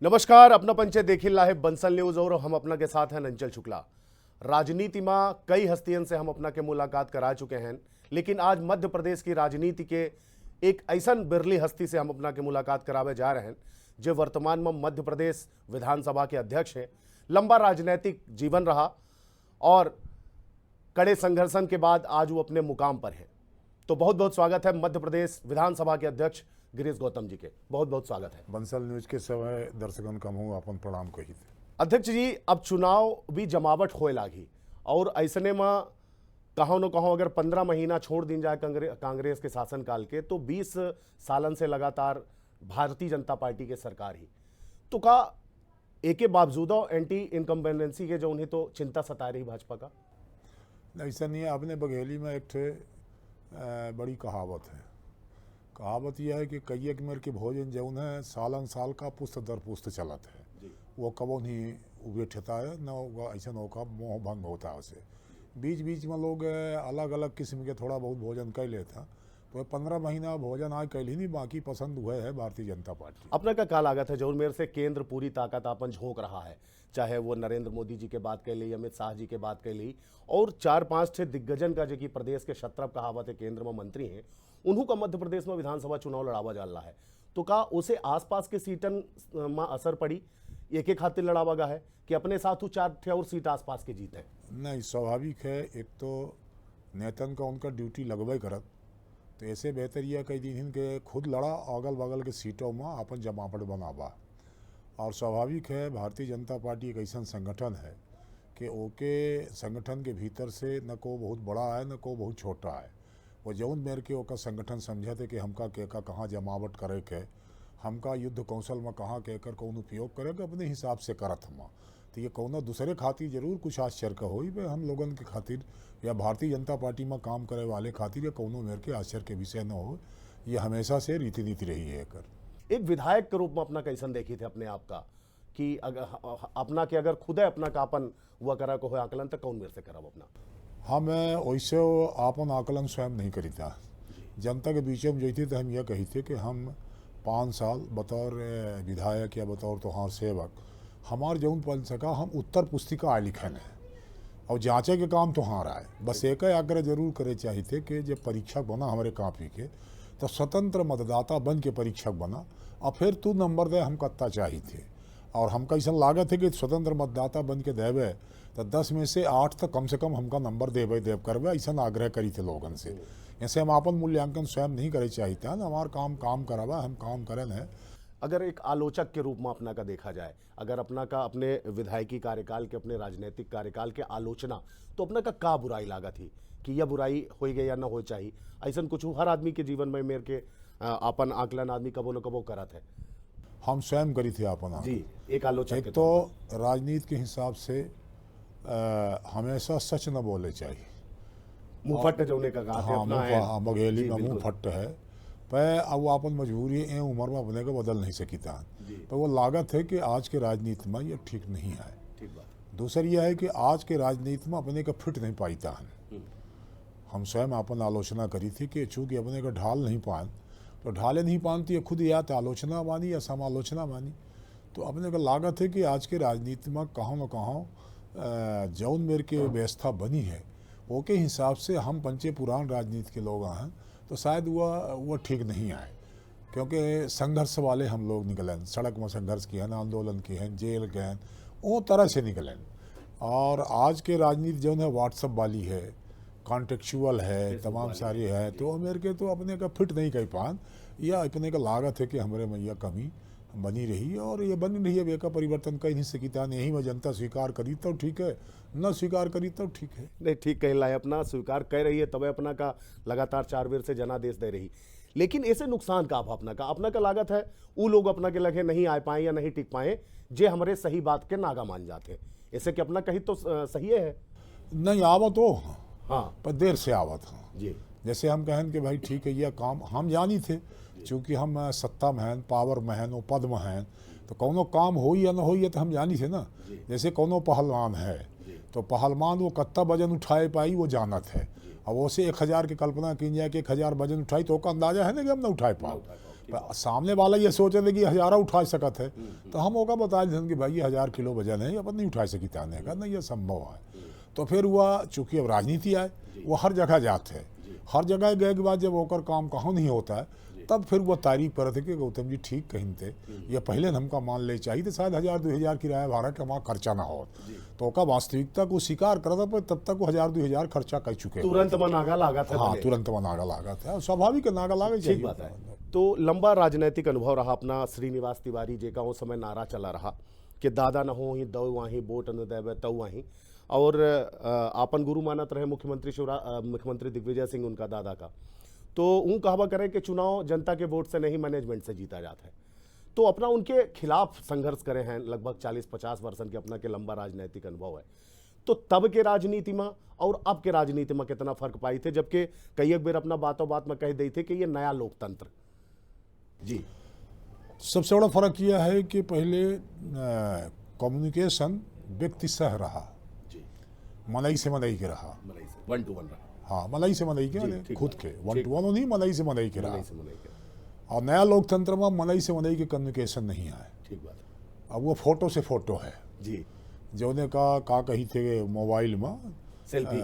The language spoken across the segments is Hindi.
नमस्कार, अपना पंचे देखिला है बंसल न्यूज और हम अपना के साथ हैं अंचल शुक्ला। राजनीति में कई हस्तियों से हम अपना के मुलाकात करा चुके हैं, लेकिन आज मध्य प्रदेश की राजनीति के एक ऐसा बिरली हस्ती से हम अपना के मुलाकात करावे जा रहे हैं जो वर्तमान में मध्य प्रदेश विधानसभा के अध्यक्ष हैं। लंबा राजनीतिक जीवन रहा और कड़े संघर्षण के बाद आज वो अपने मुकाम पर है। तो बहुत बहुत स्वागत है मध्य प्रदेश विधानसभा के अध्यक्ष गिरीश गौतम जी के, बहुत बहुत स्वागत है। बंसल न्यूज के समय दर्शकन का मुँह अपन प्रणाम कही थे। अध्यक्ष जी, अब चुनाव भी जमावट होए लागी और ऐसने में कहो न कहो अगर 15 महीना छोड़ दी जाए कांग्रेस के शासनकाल के, तो 20 सालन से लगातार भारतीय जनता पार्टी के सरकार ही तो का एक के बावजूद एंटी इनकम्बेंसी के जो उन्हें तो चिंता सता रही भाजपा का। ऐसा नहीं है, अपने बघेली में एक ठे बड़ी कहावत है। कहावत यह है कि कई मेर के भोजन जौन है सालन साल का पुस्त दर पुस्त चलत है, वो कबो नहीं उबेठता है, न ऐसा का मोह भंग होता है उसे। बीच बीच में लोग अलग अलग किस्म के थोड़ा बहुत भोजन कर लेता, तो 15 महीना भोजन आज कैल ही नहीं, बाकी पसंद हुए है भारतीय जनता पार्टी। अपना का लागत है जो मेरे से केंद्र पूरी ताकत अपन झोंक रहा है, चाहे वो नरेंद्र मोदी जी के बात कर ली, अमित शाह जी के बात कर ली और 4-5 छह दिग्गजन का जो कि प्रदेश के शत्रप कहावत है केंद्र में मंत्री हैं, उन्हों का मध्य प्रदेश में विधानसभा चुनाव लड़ावा जा रहा है। तो का उसे आसपास के सीटन में असर पड़ी, एक खातिर लड़ावा गा है कि अपने साथ 4 और सीट आसपास के जीते? नहीं, स्वाभाविक है। एक तो नेतन का उनका ड्यूटी लगवे करत, तो ऐसे बेहतर यह कई दिन के खुद लड़ा अगल बगल के सीटों में अपन जमावट बनावा। और स्वाभाविक है भारतीय जनता पार्टी एक ऐसा संगठन है कि ओके संगठन के भीतर से न को बहुत बड़ा है न को बहुत छोटा है। वो जौन मेर के ओका संगठन समझे थे कि हमका के का कहाँ जमावट करे के, हमका युद्ध कौशल में कहाँ कहकर कौन उपयोग करे के अपने हिसाब से करत हम। तो ये कौन दूसरे खातिर जरूर कुछ आश्चर्य का हो हम लोगन के खातिर या भारतीय जनता पार्टी में काम करे वाले खातिर या कौनो मेर के आश्चर्य के विषय न हो। ये हमेशा से रीति नीति रही है। एक विधायक के रूप में अपना कैसन देखी थे अपने आप का कि अगर अपना के अगर खुद अपना का अपन हुआ करा को हो आकलन तो कौन मेरे से करब अपना? हम वैसे आपन आकलन स्वयं नहीं करी था। जनता के बीच में जैती तो हम यह कही थे कि हम 5 साल बतौर विधायक या बतौर तोहार सेवक हमार जौन पल सका हम उत्तर पुस्तिका आय लिखन है और जांचे के काम तोहार आए। बस एक आग्रह जरूर करे चाहिए थे कि जब परीक्षक बना हमारे कापी के तो स्वतंत्र मतदाता बन के परीक्षक बना और फिर तू नंबर दे हम कत्ता चाहिए थे। और हमका ऐसा लागत है कि स्वतंत्र मतदाता बन के देवे तो 10 में से 8 तो कम से कम हमका नंबर देव करवे, ऐसा आग्रह करी थे लोगन से। ऐसे हम आपन मूल्यांकन स्वयं नहीं करे चाहिए ना, हमार काम करावा, हम काम करन है। अगर एक आलोचक के रूप में अपना का देखा जाए, अगर अपना का अपने विधायकी कार्यकाल के अपने राजनीतिक कार्यकाल के आलोचना, तो अपना का बुराई लागा थी कि यह बुराई हो गई या ना हो चाहिए? ऐसा कुछ हर आदमी के जीवन में मेरे के अपन आकलन आदमी कबो न कबो करत है। हम स्वयं करी थे अपन जी, एक आलोचक एक तो राजनीति के हिसाब से हमेशा सच न बोले चाहिए। मुंह फट जोने का कहा हाँ, बघेली में मुंह फट है पर अब वो अपन मजबूरी है उम्र में अपने को बदल नहीं सकी था। पर वो लागत है कि आज के राजनीति में ये ठीक नहीं है। दूसरी यह है कि आज के राजनीति में अपने का फिट नहीं पाईता है। हम स्वयं अपन आलोचना करी थी कि चूँकि अपने का ढाल नहीं पान तो ढाले नहीं पानती है खुद या तो आलोचना मानी या समालोचना मानी। तो अपने का लागत है कि आज के राजनीति में कहाँ न कहाँ जौन मेर के व्यवस्था बनी है वो के हिसाब से हम पंचे पुरान राजनीति के लोग हैं तो शायद वह ठीक नहीं आए। क्योंकि संघर्ष वाले हम लोग निकलें, सड़क में संघर्ष किए हैं, आंदोलन किए हैं, जेल गए, वो तरह से निकलें। और आज के राजनीति जो है व्हाट्सअप वाली है, कॉन्टेक्चुअल है, तमाम सारी है, तो मेरे के तो अपने का फिट नहीं कर पान या अपने का लागत है कि हमारे में यह कमी बनी रही और ये बनी रही है। वे का परिवर्तन कहीं नहीं सकीता। यही में जनता स्वीकार करी तो ठीक है, न स्वीकार करी तो ठीक है। नहीं, ठीक कह लाए, अपना स्वीकार कर रही है तब अपना का लगातार 4 बेर से जनादेश दे रही। लेकिन ऐसे नुकसान का अपना का लागत है वो लोग अपना के लगे नहीं आ पाए या नहीं टिक पाए जे हमारे सही बात के नागा मान जाते। ऐसे कि अपना कहीं तो सही है नहीं आवत हो, हाँ, पर देर से आवत जी। जैसे हम कहें कि भाई ठीक है यह काम हम जानी थे, चूँकि हम सत्ता में हैं, पावर में हैं, वो पद में हैं, तो कौनो काम हो या ना हो ये तो हम जानी थे ना। जैसे कौनो पहलवान है तो पहलवान वो कत्ता वजन उठाए पाई वो जानत है। अब वो से 1000 की कल्पना की जाए कि 1000 वजन उठाई तो का अंदाजा है ना कि हम ना उठाए पाओ। सामने वाला ये सोचे थे कि 1000 उठा सकत है, तो हम ओका बता दें कि भाई ये 1000 किलो वजन है, अपन नहीं उठा सकी ताने का, नहीं ये संभव है। तो फिर हुआ चूंकि अब राजनीति आए, वो हर जगह जाते हैं, हर जगह गए के बाद जब ओकर काम कहूँ नहीं होता है, तब फिर वो तारीफ कर थे कि गौतम जी ठीक कहीं थे, ये पहले हमका मान ले चाहिए तो शायद 1000-2000 किराया भाड़ा का वहाँ खर्चा ना हो। तो ओका वास्तविकता को स्वीकार करता, पर तब तक वो 1000-2000 खर्चा कर चुके। तुरंत में नागा लागा था। हाँ, तुरंत में नागा लागा था, स्वाभाविक नागा लागे ठीक बात है। तो लंबा राजनीतिक अनुभव रहा अपना श्रीनिवास तिवारी जी का, वो समय नारा चला रहा कि दादा न हो ही दऊ वहीं वोट न देवे तऊ वहीं, और आपन गुरु मानत रहे मुख्यमंत्री दिग्विजय सिंह उनका दादा का। तो ऊँ कहवा करे कि चुनाव जनता के वोट से नहीं मैनेजमेंट से जीता जाता है। तो अपना उनके खिलाफ संघर्ष करे हैं, लगभग 40-50 वर्षन के अपना के लंबा राजनीतिक अनुभव है। तो तब के राजनीति में और अब के राजनीति में कितना फर्क पाई थे, जबकि कई एक बेर अपना बातों बात में कह दी थे कि ये नया लोकतंत्र। जी, सबसे बड़ा फर्क यह है कि पहले कम्युनिकेशन व्यक्ति सह रहा, मनई से मनई के रहा, 1 to 1 रहा। हाँ, मनई से मनई के, खुद के 1 to 1 नहीं, मनई से मनई के रहा। से मनई के। और नया लोकतंत्र में मनई से मनई के कम्युनिकेशन नहीं आए। ठीक बात है। अब वो फोटो से फोटो है जी, जो ने का कही थे मोबाइल में सेल्फी,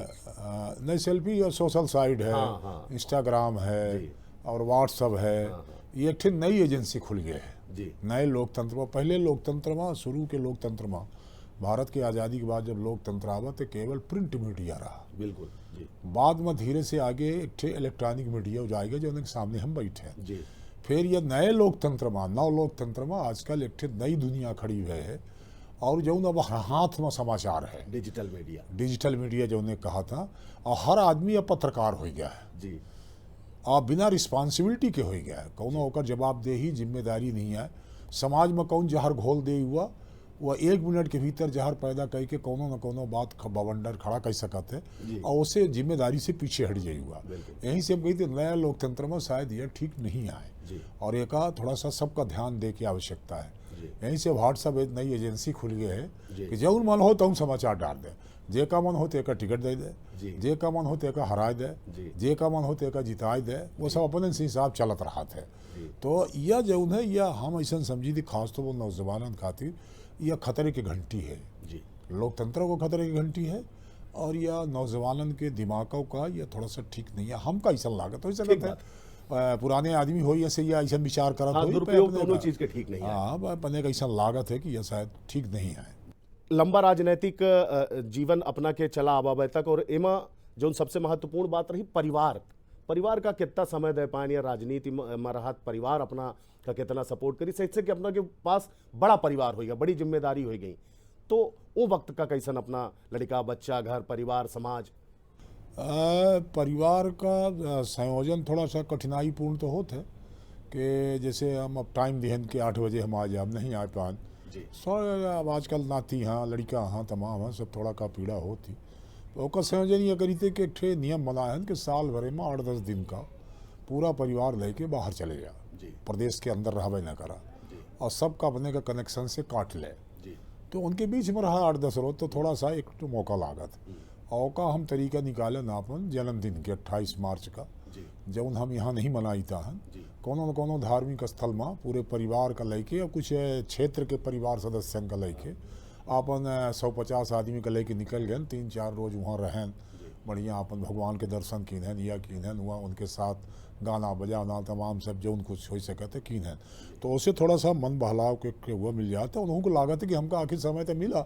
नहीं सेल्फी, और सोशल साइट है, हाँ। इंस्टाग्राम है और व्हाट्सअप है। ये एक नई एजेंसी खुल गए है जी। नए लोकतंत्र में। पहले लोकतंत्र में, शुरू के लोकतंत्र में, भारत की आज़ादी के बाद जब लोकतंत्र आवा तो केवल प्रिंट मीडिया रहा। बिल्कुल जी। बाद में धीरे से आगे एक इलेक्ट्रॉनिक मीडिया हो जाएगा जो उनके सामने हम बैठे हैं। जी। फिर ये नए लोकतंत्र में, नव लोकतंत्र में आजकल एक नई दुनिया खड़ी हुई है, और जो अब हाथ में समाचार है, डिजिटल मीडिया। डिजिटल मीडिया जो उन्हें कहा था, और हर आदमी अब पत्रकार हो गया है जी। और बिना रिस्पॉन्सिबिलिटी के हो गया है। कौन होकर जवाबदेही जिम्मेदारी नहीं है। समाज में कौन जहर घोल दे हुआ, वह 1 मिनट के भीतर जहर पैदा करके कोनो न कोनो बात बवंडर खड़ा कर सकते हैं, और उसे जिम्मेदारी से पीछे हट जाए हुआ। यहीं से हम कहते नया लोकतंत्र में शायद यह ठीक नहीं आए, और एक थोड़ा सा सबका ध्यान दे के आवश्यकता है। यहीं से व्हाट्सअप एक नई एजेंसी खुल गई है कि जब मन हो तो हम समाचार डाल दे, जे का मन हो तो एक टिकट दे दे, जे का मन हो तो एक हरा दे, जे का मन हो तो एक जिताए दे, वो सब अपने से हिसाब चलत रहा थे। तो यह जो है, यह हम ऐसा समझी थी खासतौर पर नौजवान खातिर यह खतरे की घंटी है जी। लोकतंत्र को खतरे की घंटी है, और यह नौजवानों के दिमागों का यह थोड़ा सा ठीक नहीं है। हम का ऐसा लागत हो सकता है पुराने आदमी हो ऐसे या ऐसा विचार करत हाँ, हो, दुरुपयोग दोनों चीज के ठीक नहीं है। हाँ, अपने का ऐसा लागत है कि यह शायद ठीक नहीं है। लंबा राजनीतिक जीवन अपना के चला आबाबे तक, और एमा जो सबसे महत्वपूर्ण बात रही परिवार का कितना समय दे पाए, या राजनीति में रहत परिवार अपना का कितना सपोर्ट करी, सही से कि अपना के पास बड़ा परिवार हो गया, बड़ी जिम्मेदारी हो गई। तो वो वक्त का कैसन अपना लड़का बच्चा घर परिवार समाज परिवार का संयोजन थोड़ा सा कठिनाईपूर्ण तो होता है कि जैसे हम अब टाइम दिहन के 8 बजे हम आ जाए, अब नहीं आ पान सो अब आजकल नाती हाँ लड़का हाँ तमाम हाँ सब थोड़ा का पीड़ा होती। तो ओकर संयोजन ये करी थे कि एक नियम बनाए हैं कि साल भरे में 8-10 दिन का पूरा परिवार लेके बाहर चले जा, प्रदेश के अंदर रहबे न करा, और सबका अपने का कनेक्शन से काट ले। तो उनके बीच में रहा 8-10 रोज, तो थोड़ा सा एक तो मौका लागत। और का हम तरीका निकाले ना अपन जन्मदिन के 28 मार्च का, जब हम यहाँ नहीं मनाईता हैं, कोनो न कोनो धार्मिक स्थल में पूरे परिवार का लेके और कुछ क्षेत्र के परिवार सदस्यों का लेके अपन 150 आदमी का लेके निकल गए, 3-4 रोज वहाँ रहें, बढ़िया अपन भगवान के दर्शन कीन या कीन हुआ, उनके साथ गाना बजाना तमाम सब जो उनको हो सके थे कीन। तो उससे थोड़ा सा मन बहलाव के हुआ मिल जाता, उनको लागत है कि हमका आखिर समय तो मिला,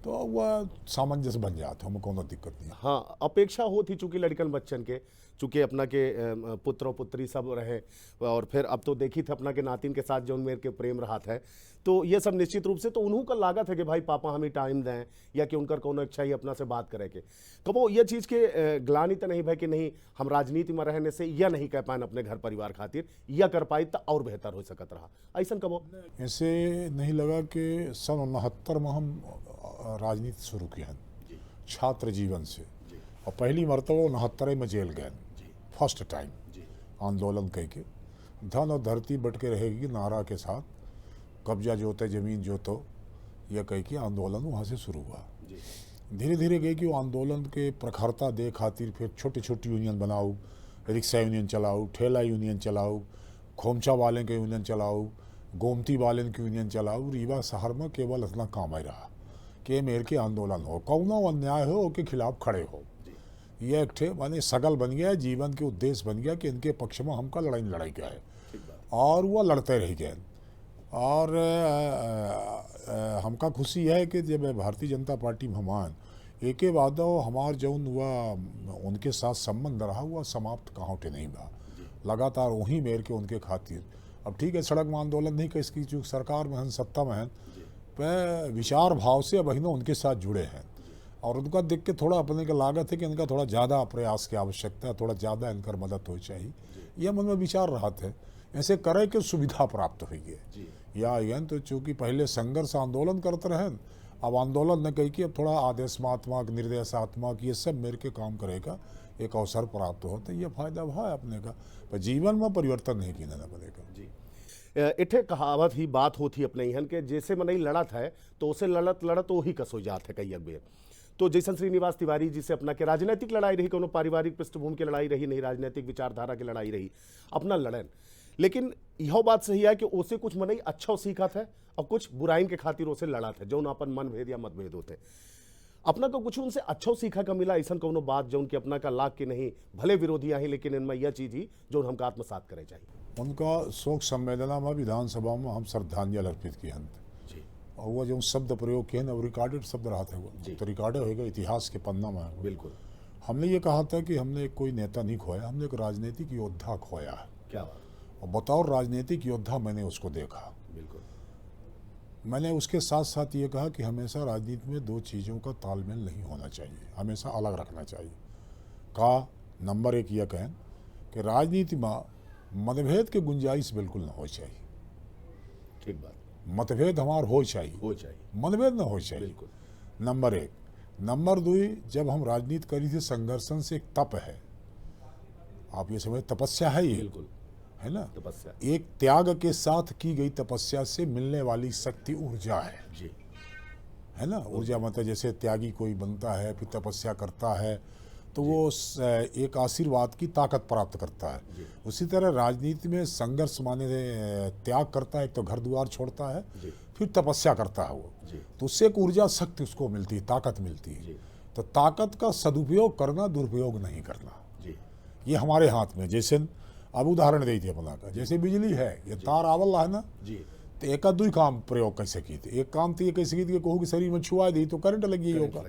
तो वह सामंजस्य बन जाता, हमें कोनो दिक्कत नहीं। हाँ, अपेक्षा होती चूंकि लड़कन बच्चन के, चूंकि अपना के पुत्र और पुत्री सब रहे, और फिर अब तो देखी थे अपना के नातिन के साथ जो मेरे के प्रेम रहा था, तो ये सब निश्चित रूप से तो उन्हों का लागत है कि भाई पापा हमें टाइम दें, या कि उनकर कोनो इच्छा ही अपना से बात करे के। कबो ये चीज़ के ग्लानी तो नहीं भाई कि नहीं हम राजनीति में रहने से यह नहीं कह पाए अपने घर परिवार खातिर, यह कर पाई तो और बेहतर हो सकत रहा, ऐसा कबो ऐसे नहीं लगा कि सन 69 में हम राजनीति शुरू की है छात्र जीवन से, और पहली मरतबा 69 में जेल गए, फर्स्ट टाइम आंदोलन कह के, धन और धरती बट के रहेगी नारा के साथ, कब्जा जोते जमीन जोतो, यह कह के आंदोलन वहाँ से शुरू हुआ। धीरे धीरे गए कि वो आंदोलन के प्रखरता दे खातिर फिर छोटी छोटी यूनियन बनाओ, रिक्शा यूनियन चलाओ, ठेला यूनियन चलाओ, खोमचा वाले के यूनियन चलाओ, गोमती वाले की यूनियन चलाओ, रीवा शहर में केवल इतना काम ही रहा कि मेरे के आंदोलन हो, कौनो अन्याय हो के खिलाफ खड़े हो। ये एक ठे माने सगल बन गया, जीवन के उद्देश्य बन गया कि इनके पक्ष में हमका लड़ाई गए और वो लड़ते रह गए। और हमका खुशी है कि जब भारतीय जनता पार्टी में हमान एक के बाद हमार जौन हुआ उनके साथ संबंध रहा हुआ समाप्त कहाँ उठे नहीं बा, लगातार वहीं मेर के उनके खातिर। अब ठीक है, सड़क में आंदोलन नहीं, इसकी जो सरकार में हैं, सत्ता में हैं, पे विचार भाव से अब ना उनके साथ जुड़े हैं और उनका देख के थोड़ा अपने का लागत है कि इनका थोड़ा ज़्यादा प्रयास की आवश्यकता है, थोड़ा ज़्यादा इनकर मदद हो चाहिए। यह मन में विचार रहा थे, ऐसे करे कि सुविधा प्राप्त हुई है या यन तो चूँकि पहले संघर्ष आंदोलन करते रहे, अब आंदोलन न कही कि अब थोड़ा आदेशात्मक निर्देशात्मक ये सब मेरे के काम करेगा, एक अवसर प्राप्त हो तो ये फायदा हुआ है अपने का, पर जीवन में परिवर्तन नहीं किया ना पड़ेगा। जी इठे कहावत ही बात होती अपने यहाँ के जैसे मनई लड़त है तो उसे लड़त वही कस हो जात है कई अकबेर। तो जैसन श्रीनिवास तिवारी जी से अपना के राजनीतिक लड़ाई रही, कोनो पारिवारिक पृष्ठभूमि की लड़ाई रही नहीं, राजनीतिक विचारधारा की लड़ाई रही, अपना लड़न। लेकिन यह बात सही है कि उसे कुछ मनई अच्छा सीखत है और कुछ बुराइन के खातिर उसे लड़त है, जौन अपन मनभेद या मतभेद होते अपना को कुछ उनसे अच्छा सीखा का मिला, ऐसा कोनो बात जौन की अपना का लाग के नहीं, भले विरोधियां ही लेकिन इनमें यह चीज ही जो हमका आत्मसात करे चाहिए। उनका शोक संवेदना में विधानसभा में हम श्रद्धांजलि अर्पित किए हैं और वो जो शब्द प्रयोग किए ना वो रिकॉर्डेड शब्द रहा था, वो तो रिकॉर्डेड होगा इतिहास के पन्ना में। बिल्कुल हमने ये कहा था कि हमने कोई नेता नहीं खोया, हमने एक राजनीतिक योद्धा खोया है। क्या बात, और बताओ राजनीतिक योद्धा मैंने उसको देखा। बिल्कुल मैंने उसके साथ साथ ये कहा कि हमेशा राजनीति में दो चीज़ों का तालमेल नहीं होना चाहिए, हमेशा अलग रखना चाहिए। का नंबर एक यह कहें कि राजनीति में मतभेद के गुंजाइश बिल्कुल ना हो चाहिए। ठीक बात, मतभेद हमार हो चाहिए, मतभेद ना हो चाहिए, बिल्कुल नंबर एक। नंबर दो, जब हम राजनीति करी थी संघर्षण से एक तप है, आप ये समझ तपस्या है ये, बिल्कुल है ना, तपस्या एक त्याग के साथ की गई तपस्या से मिलने वाली शक्ति ऊर्जा है जी, है ना। ऊर्जा मतलब जैसे त्यागी कोई बनता है फिर तपस्या करता है तो वो एक आशीर्वाद की ताकत प्राप्त करता है। उसी तरह राजनीति में संघर्ष माने त्याग करता है, एक तो घर द्वार छोड़ता है फिर तपस्या करता है वो, तो उससे एक ऊर्जा शक्ति उसको मिलती है, ताकत मिलती है। तो ताकत का सदुपयोग करना, दुरुपयोग नहीं करना, ये हमारे हाथ में। जैसे अब उदाहरण दे दिए अपना का, जैसे बिजली है, ये तार आवल है ना, तो एक दो काम प्रयोग कैसे की थी। एक काम तो ये कैसे की थी, कहूँ कि शरीर में छुआ दी तो करंट लगी होगा,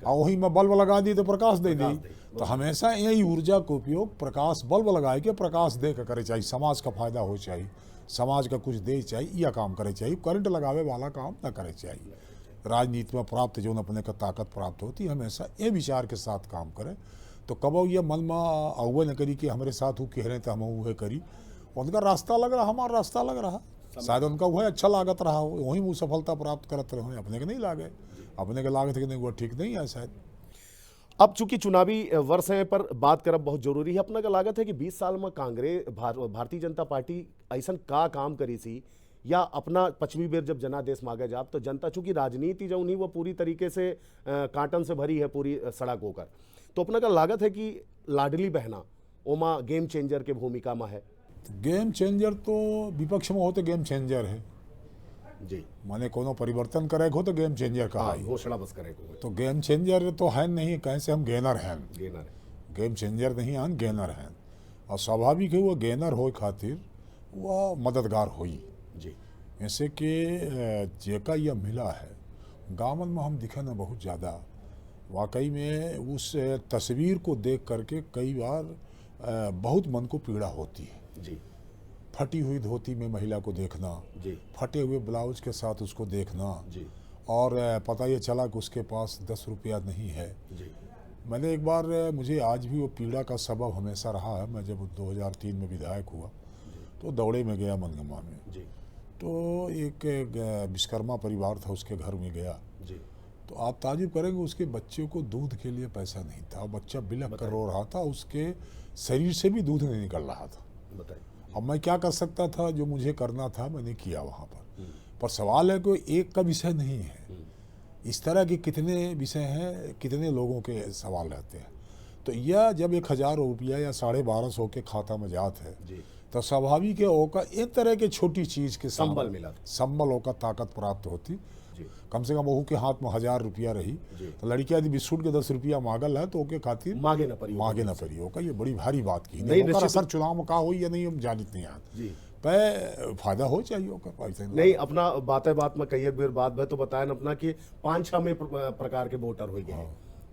और वही में बल्ब लगा दी तो प्रकाश दे दी। तो हमेशा यही ऊर्जा का उपयोग प्रकाश बल्ब लगाए के प्रकाश दे कर करे चाहिए, समाज का फायदा हो चाहिए, समाज का कुछ दे चाहिए, यह काम करे चाहिए, करंट लगावे वाला काम न करे चाहिए। राजनीति में प्राप्त जो अपने का ताकत प्राप्त होती है, हमेशा ये विचार के साथ काम करें। तो कब ये मन में अवय न करी कि हमारे साथ वो कह रहे थे हम वह करी, उनका रास्ता लग रहा, हमारा रास्ता लग रहा, शायद उनका वह अच्छा लागत रहा हो, वहीं वो सफलता प्राप्त करते रहे, अपने के नहीं लागे, अपने के लागत के नहीं, वो ठीक नहीं है शायद। अब चूंकि चुनावी वर्ष है पर बात करब बहुत जरूरी है। अपना का लागत है कि 20 साल में कांग्रेस भारतीय जनता पार्टी ऐसा का काम करी सी, या अपना पश्चिमी बेर जब जनादेश मांगे जाब तो जनता चूंकि राजनीति जो नहीं वो पूरी तरीके से कांटन से भरी है पूरी सड़क होकर, तो अपना का लागत है कि लाडली बहना ओमा गेम चेंजर के भूमिका में है। गेम चेंजर तो विपक्ष में हो तो गेम चेंजर है जी, माने कोनो परिवर्तन करे हो तो गेम चेंजर कहा, घोषणा बस करे तो गेम चेंजर तो है नहीं, कहीं से हम गेनर हैं, गेम चेंजर नहीं हैं, गेनर हैं। और स्वाभाविक है वो गेनर हो खातिर वह मददगार हुई जी, ऐसे कि जेका यह मिला है गाँव में हम दिखे ना बहुत ज़्यादा, वाकई में उस तस्वीर को देख करके कई बार बहुत मन को पीड़ा होती है जी। फटी हुई धोती में महिला को देखना जी, फटे हुए ब्लाउज के साथ उसको देखना जी, और पता ये चला कि उसके पास 10 रुपया नहीं है जी। मैंने एक बार, मुझे आज भी वो पीड़ा का सबब हमेशा रहा है। मैं जब 2003 में विधायक हुआ तो दौड़े में गया मनगमा में जी, तो एक विश्वकर्मा परिवार था, उसके घर में गया जी, तो आप ताजुब करेंगे उसके बच्चे को दूध के लिए पैसा नहीं था, बच्चा बिलख कर रो रहा था, उसके शरीर से भी दूध नहीं निकल रहा था। बताइए अब मैं क्या कर सकता था, जो मुझे करना था मैंने किया वहाँ पर सवाल है कोई एक का विषय नहीं है, इस तरह के कितने विषय हैं, कितने लोगों के सवाल रहते हैं। तो यह जब 1000 रुपया या 1250 के खाता में जात है तो स्वाभाविक है ओका एक तरह के छोटी चीज के संबल मिला संबल ओका ताकत प्राप्त होती। जी कम से कम ओहू के हाथ में 1000 रुपया रही तो लड़किया यदि बिस्कुट के 10 रुपया मांगल है तो ओके खातिर मांगे न पड़ी ओका ये बड़ी भारी बात की नहीं, ओकर असर चुनाव में का हुई या नहीं हम जानित नहीं याद जी पे फायदा हो चाहिए ओकर ऐसे नहीं अपना बात में कई एक बेर बात है तो बताया न अपना कि 5-6 में प्रकार के वोटर हो गए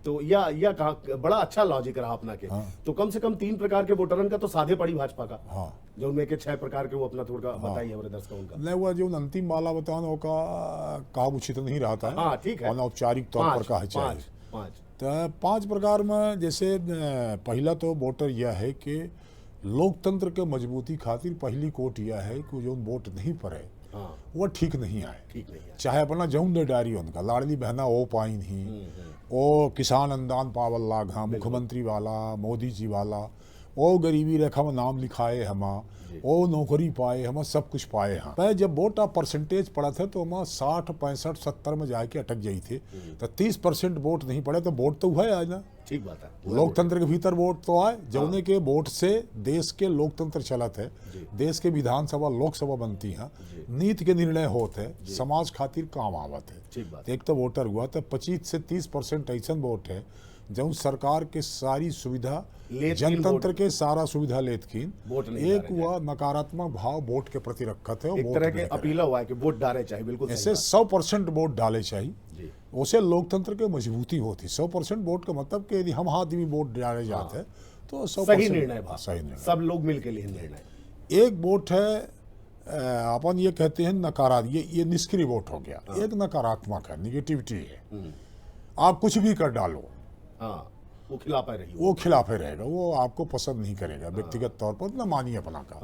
तो या कहा बड़ा अच्छा लॉजिक रहा अपना के तो कम से कम 3 प्रकार के वोटरन का तो साधे पड़ी भाजपा का जो उनमें के 6 प्रकार के वो अपना थोड़ा बताइए हमारे दर्शकों का नहीं वो जो अंतिम वाला बताओ का कहा उचित नहीं रहता है। हाँ ठीक है अनौपचारिक तौर पर कहा चाहिए 5 तो 5 प्रकार में जैसे पहला तो वोटर यह है कि लोकतंत्र के मजबूती खातिर पहली कोट यह है कि जो वोट नहीं पड़े वो ठीक नहीं आए चाहे अपना जौन दे डारी उनका लाडली बहना ओ पाई नहीं ओ किसान अनुदान पावल लागा मुख्यमंत्री वाला मोदी जी वाला ओ गरीबी रेखा में नाम लिखाए हमा ओ नौकरी पाए हम सब कुछ पाए हाँ पहले जब वोट परसेंटेज पड़ा थे तो हम 60, 65, 70 में जाके अटक गई थे तो 30% वोट नहीं पड़े तो वोट तो हुआ है आज ना। ठीक बात है लोकतंत्र के भीतर वोट तो आए जौने के वोट से देश के लोकतंत्र चलत है देश के विधानसभा लोकसभा बनती है नीति के निर्णय होते हैं समाज खातिर काम आवत है। एक तो वोटर हुआ तो 25 से 30% ऐसा वोट है जब सरकार के सारी सुविधा जनतंत्र के सारा सुविधा लेतकीन एक हुआ नकारात्मक भाव वोट के प्रति रखत है एक तरह के अपील हुआ है कि वोट डाले चाहिए बिल्कुल ऐसे 100% वोट डाले चाहिए उसे लोकतंत्र के मजबूती होती 100% वोट का मतलब कि यदि हम हाथ भी वोट डाले जाते हैं तो 100% सही निर्णय सब लोग मिलकर लिए निर्णय। एक वोट है अपन ये कहते हैं नकारात्मक ये निष्क्रिय वोट हो गया। एक नकारात्मक है निगेटिविटी है आप कुछ भी कर डालो वो खिलाफे रहेगा वो आपको पसंद नहीं करेगा व्यक्तिगत तौर पर ना मानिए अपना का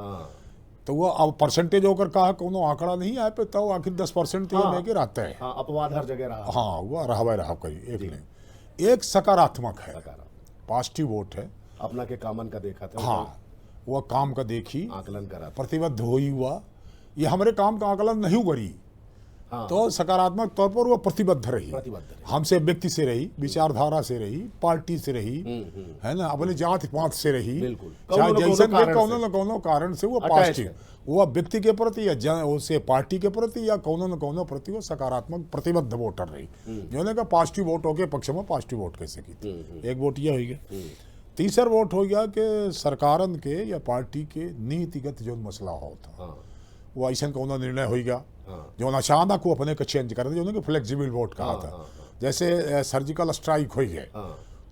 तो वो अब परसेंटेज होकर कहा कोनो आंकड़ा नहीं आए पे तो आखिर 10% लेके रहते हैं अपवाद हर जगह रहा वो रहा कहीं एक नहीं एक सकारात्मक है पॉजिटिव वोट है अपना के कामन का देखा था वो काम का देखी आकलन करा प्रतिबद्ध हुई हुआ ये हमारे काम का आकलन नहीं करी तो सकारात्मक तौर पर वो प्रतिबद्ध रही हमसे व्यक्ति से रही विचारधारा से रही पार्टी से रही है ना अपने जात पात से रही चाहे जैसे कोनो न कोनो कारण से वो पॉजिटिव वो व्यक्ति के प्रति या उससे पार्टी के प्रति या कोनो न कोनो प्रति वो सकारात्मक प्रतिबद्ध वोटर रही जो का पॉजिटिव वोट हो गया पक्ष में पॉजिटिव वोट कैसे की एक वोट ये हो गया। तीसरा वोट हो गया कि सरकारन के या पार्टी के नीतिगत जो मसला होता वो ऐसा कोनो निर्णय हो गया जो अचानक को अपने को चेंज कर दे जो फ्लेक्सिबल वोट कहा था जैसे सर्जिकल स्ट्राइक हो गए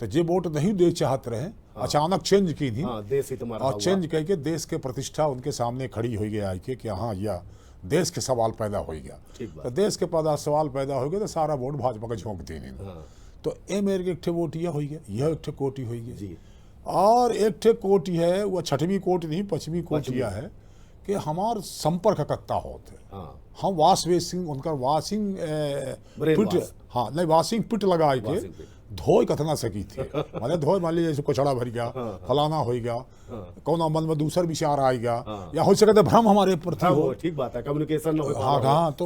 तो जे वोट नहीं दे चाहते रहे अचानक चेंज की थी और चेंज करके देश के प्रतिष्ठा उनके सामने खड़ी हो गया कि हाँ या देश के सवाल पैदा हो गया तो देश के सवाल पैदा हो गया तो सारा वोट भाजपा का झोंक देने तो ए मेरे एक वोट यह हो गया यह एक कोटी हो गई और एक कोटी है वो 6वीं कोट नहीं 5वीं कोट यह है कि हमार संपर्क कत्ता होते हम वाशिंग उनका वाशिंग पिट नहीं वाशिंग पिट लगा के धोए कतना सकी थे मैंने धोए मान लीजिए जैसे कचड़ा भर गया फलाना हो गया कौन मन में दूसरा विचार आ गया या हो सके भ्रम हमारे प्रति हो ठीक बात है कम्युनिकेशन तो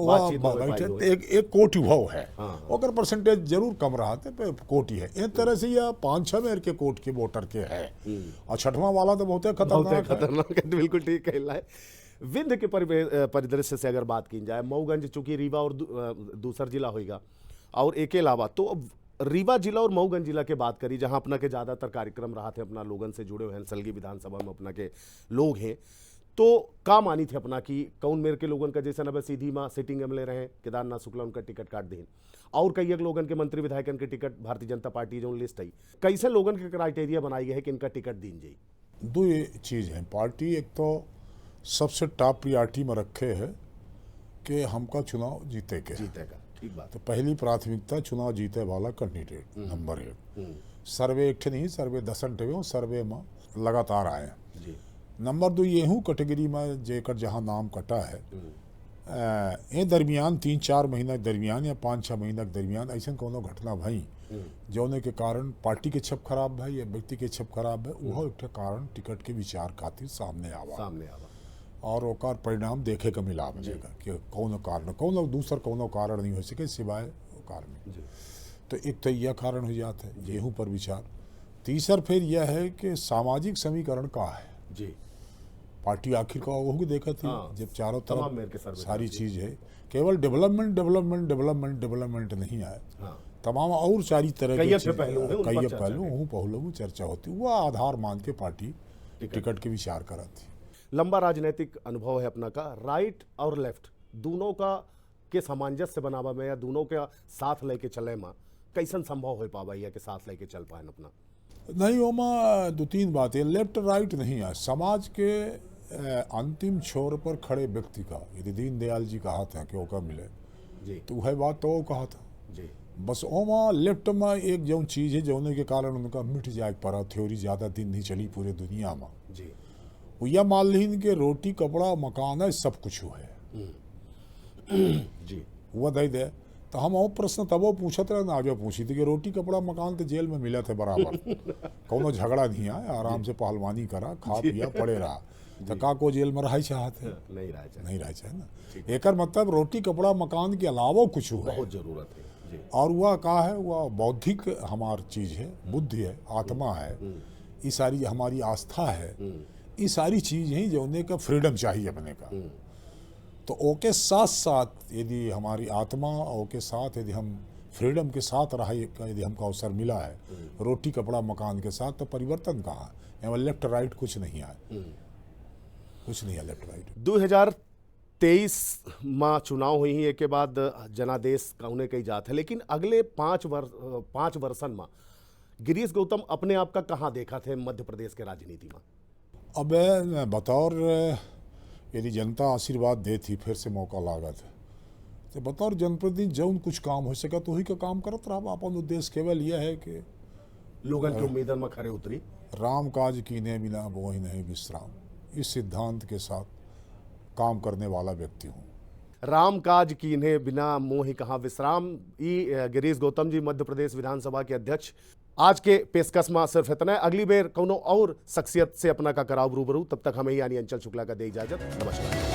एक कोटि भाव है अगर परसेंटेज जरूर कम रहा थे कोटि है एक तरह से यह 5-6 मेर के कोट के वोटर के है और 6वां वाला तो बहुत खतरनाक है बिल्कुल ठीक कहला है। विंध्य के परिदृश्य से अगर बात की जाए मऊगंज चूंकि रीवा और दूसरा जिला होगा और एक अलावा तो रीवा जिला और मऊगंज जिला के बात करी जहां अपना के ज्यादातर कार्यक्रम रहा थे अपना लोगन से जुड़े हुए हैं सलगी विधानसभा में अपना के लोग हैं तो का मानी थे अपना कि कौन मेरे के लोगन का जैसा नबे सीधी माँ सिटिंग एमएलए रहे केदारनाथ शुक्ला उनका टिकट काट दी और कई एक लोगन के मंत्री विधायकन के टिकट भारतीय जनता पार्टी जो लिस्ट आई कैसे लोगन के क्राइटेरिया बनाई गई है कि इनका टिकट दी जाए। दो चीज है पार्टी एक तो सबसे टॉप प्रायोरिटी में रखे है कि हमका चुनाव जीतेगा ठीक बात तो पहली प्राथमिकता चुनाव जीते वाला कैंडिडेट नंबर 1 सर्वे एक नहीं सर्वे 10 सर्वे में लगातार आए नंबर 2 ये हूँ कैटेगरी में जेकर जहाँ नाम कटा है ये दरमियान 3-4 महीना दरमियान या 5-6 महीना के दरमियान ऐसा कोनो घटना भई जौने के कारण पार्टी के छप खराब है या व्यक्ति के छप खराब है वह एक कारण टिकट के विचार खातिर सामने आवा और ओकर परिणाम देखे का मिला मिलेगा कि कौन कारण कौन दूसर कोनो कारण नहीं हो सके सिवाय कारण तो एक तो यह कारण हो जाता है गेहूँ पर विचार। तीसर फिर यह है कि सामाजिक समीकरण का है पार्टी आखिर का वही देखा थी। हाँ, जब चारों तमाम मेयर के तरफ सर्वे सारी करती चीज है, केवल डेवलपमेंट डेवलपमेंट डेवलपमेंट डेवलपमेंट नहीं है, हाँ, तमाम और सारी तरह कई के अच्छे पहलू हैं, उन पर कई चर्चा पहलू की। हूँ पहलू में चर्चा होती, वो आधार मान के पार्टी टिकट के विचार करा थी। लंबा राजनीतिक अनुभव है अपना का। राइट और लेफ्ट दोनों का के सामंजस्य बनावा में या दोनों के साथ लेके चले में कैसन संभव हो पावा या के साथ लेके चल पाए अपना? नहीं ओमा दो तीन बातें, लेफ्ट राइट नहीं है, समाज के अंतिम छोर पर खड़े व्यक्ति का यदि दीनदयाल जी कहा था कि ओका मिले जी तो वह बात तो वो कहा था। जी बस ओमा लेफ्ट में एक जो चीज है जोने के कारण उनका मिट जाए पड़ा, थ्योरी ज्यादा दिन नहीं चली पूरे दुनिया में। जी वो यह मान लीन के रोटी कपड़ा मकान है सब कुछ है जी हुआ दे दे। तो हम वो प्रश्न तब वो पूछत रहे ना, आगे पूछी थी कि रोटी कपड़ा मकान तो जेल में मिला थे बराबर, कोनो झगड़ा नहीं है, आराम से पहलवानी करा, खा पिया पड़े रहा, तो का को जेल में रह चाहते नहीं रहा चाहिए, नहीं रह चाहे ना। एकर मतलब रोटी कपड़ा मकान के अलावा कुछ है, बहुत जरूरत है जी। और वह का है, वह बौद्धिक हमार चीज है, बुद्धि है, आत्मा है, ये सारी हमारी आस्था है, ये सारी चीज है जोने का फ्रीडम चाहिए अपने का। तो ओके साथ साथ यदि हमारी आत्मा ओके साथ यदि हम फ्रीडम के साथ रहे का यदि हमको अवसर मिला है रोटी कपड़ा मकान के साथ, तो परिवर्तन कहाँ है? यहाँ लेफ्ट राइट कुछ नहीं है, कुछ नहीं है लेफ्ट राइट। 2023 में चुनाव हुई है के बाद जनादेश कौने कही जात है, लेकिन अगले 5 वर्षन में गिरीश गौतम अपने आप का कहाँ देखा थे मध्य प्रदेश के राजनीति में? अब बतौर यदि जनता आशीर्वाद दे थी फिर से मौका लागत तो बतौर जनप्रतिनिधि जौन कुछ काम हो सका तो वही का काम करत रहा। अपन उद्देश्य केवल यह है कि लोगन के उम्मीदन में खड़े उतरी, राम काज कीने बिना बोहि नहीं विश्राम, इस सिद्धांत के साथ काम करने वाला व्यक्ति हूँ। राम काज कीन्हे बिना मोहि कहाँ विश्राम। ई गिरीश गौतम जी मध्य प्रदेश विधानसभा के अध्यक्ष। आज के पेशकश में सिर्फ इतना है, अगली बेर कोनो और शख्सियत से अपना का कराव रूबरू। तब तक हमें यानी अंचल शुक्ला का दे इजाजत। नमस्कार।